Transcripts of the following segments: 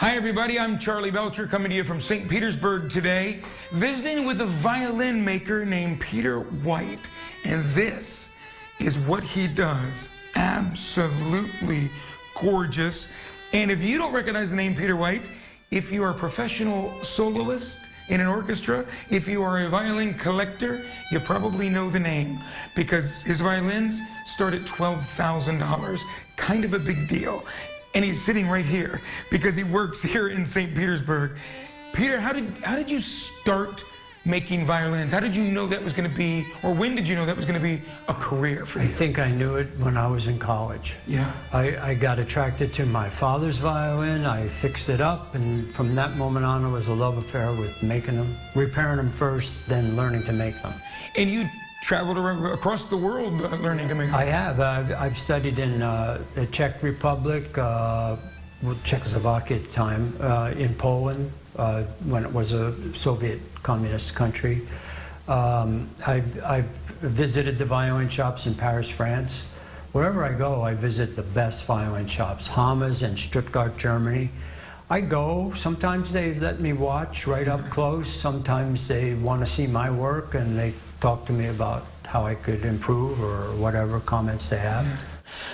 Hi everybody, I'm Charlie Belcher coming to you from St. Petersburg today, visiting with a violin maker named Peter White. And this is what he does. Absolutely gorgeous. And if you don't recognize the name Peter White, if you are a professional soloist in an orchestra, if you are a violin collector, you probably know the name because his violins start at $12,000. Kind of a big deal. And he's sitting right here because he works here in St. Petersburg. Peter, how did you start making violins? How did you know that was going to be, or when did you know that was going to be a career for you? I think I knew it when I was in college. Yeah. I got attracted to my father's violin. I fixed it up, and from that moment on, it was a love affair with making them, repairing them first, then learning to make them. And you traveled around across the world learning to make them. I have. I've studied in the Czech Republic, Czechoslovakia at the time, in Poland, when it was a Soviet communist country. I've visited the violin shops in Paris, France. Wherever I go, I visit the best violin shops. Hammes in Stuttgart, Germany. I go, sometimes they let me watch right up close, sometimes they want to see my work and they talk to me about how I could improve or whatever comments they have.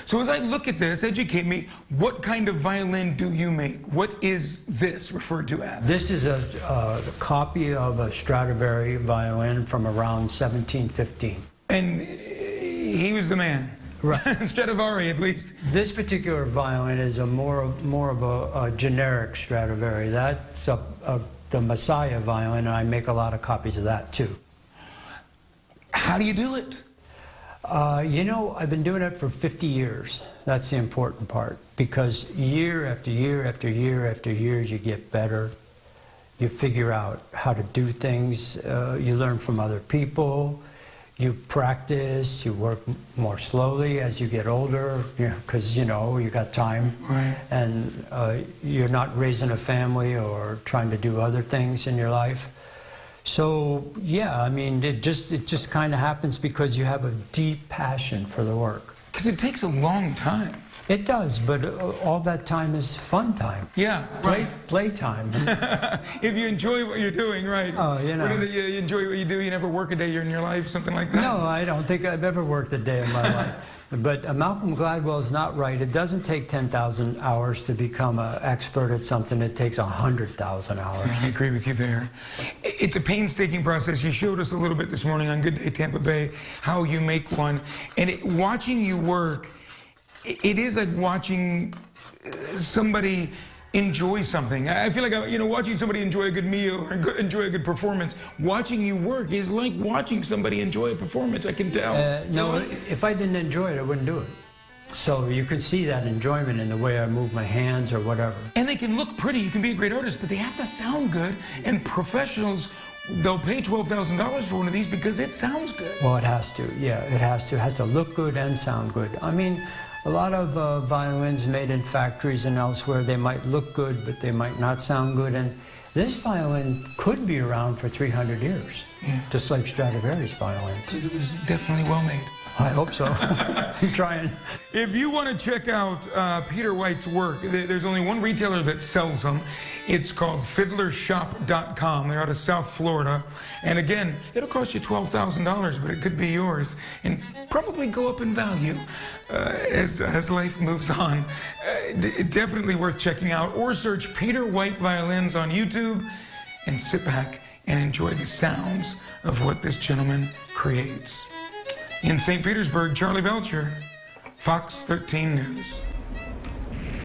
So as I look at this, educate me, what kind of violin do you make? What is this referred to as? This is a copy of a Stradivari violin from around 1715. And he was the man. Right. Stradivari, at least. This particular violin is more of a generic Stradivari. That's the Messiah violin, and I make a lot of copies of that too. How do you do it? You know, I've been doing it for 50 years. That's the important part, because year after year after year after year, you get better. You figure out how to do things. You learn from other people. You practice. You work more slowly as you get older, because you got time. Right. And you're not raising a family or trying to do other things in your life. So yeah, I mean, it just kind of happens because you have a deep passion for the work. Because it takes a long time. It does, but all that time is fun time. Yeah, right. Play time. If you enjoy what you're doing, right? Oh, you know. What is it? You enjoy what you do. You never work a day in your life, something like that. No, I don't think I've ever worked a day in my life. But Malcolm Gladwell is not right. It doesn't take 10,000 hours to become an expert at something. It takes 100,000 hours. I agree with you there. It's a painstaking process. You showed us a little bit this morning on Good Day Tampa Bay how you make one. And watching you work, it is like watching somebody enjoy something. I feel like, watching somebody enjoy a good meal or enjoy a good performance, watching you work is like watching somebody enjoy a performance, I can tell. No, if I didn't enjoy it, I wouldn't do it. So you can see that enjoyment in the way I move my hands or whatever. And they can look pretty, you can be a great artist, but they have to sound good, and professionals, they'll pay $12,000 for one of these because it sounds good. Well, it has to, yeah, it has to. It has to look good and sound good. I mean, a lot of violins made in factories and elsewhere, they might look good, but they might not sound good. And this violin could be around for 300 years, just like Stradivari's violins. It was definitely well made. I hope so. I'm trying. If you want to check out Peter White's work, there's only one retailer that sells them. It's called fiddlershop.com. They're out of South Florida. And again, it'll cost you $12,000, but it could be yours. And probably go up in value as life moves on. Definitely worth checking out. Or search Peter White Violins on YouTube and sit back and enjoy the sounds of what this gentleman creates. In St. Petersburg, Charlie Belcher, Fox 13 News.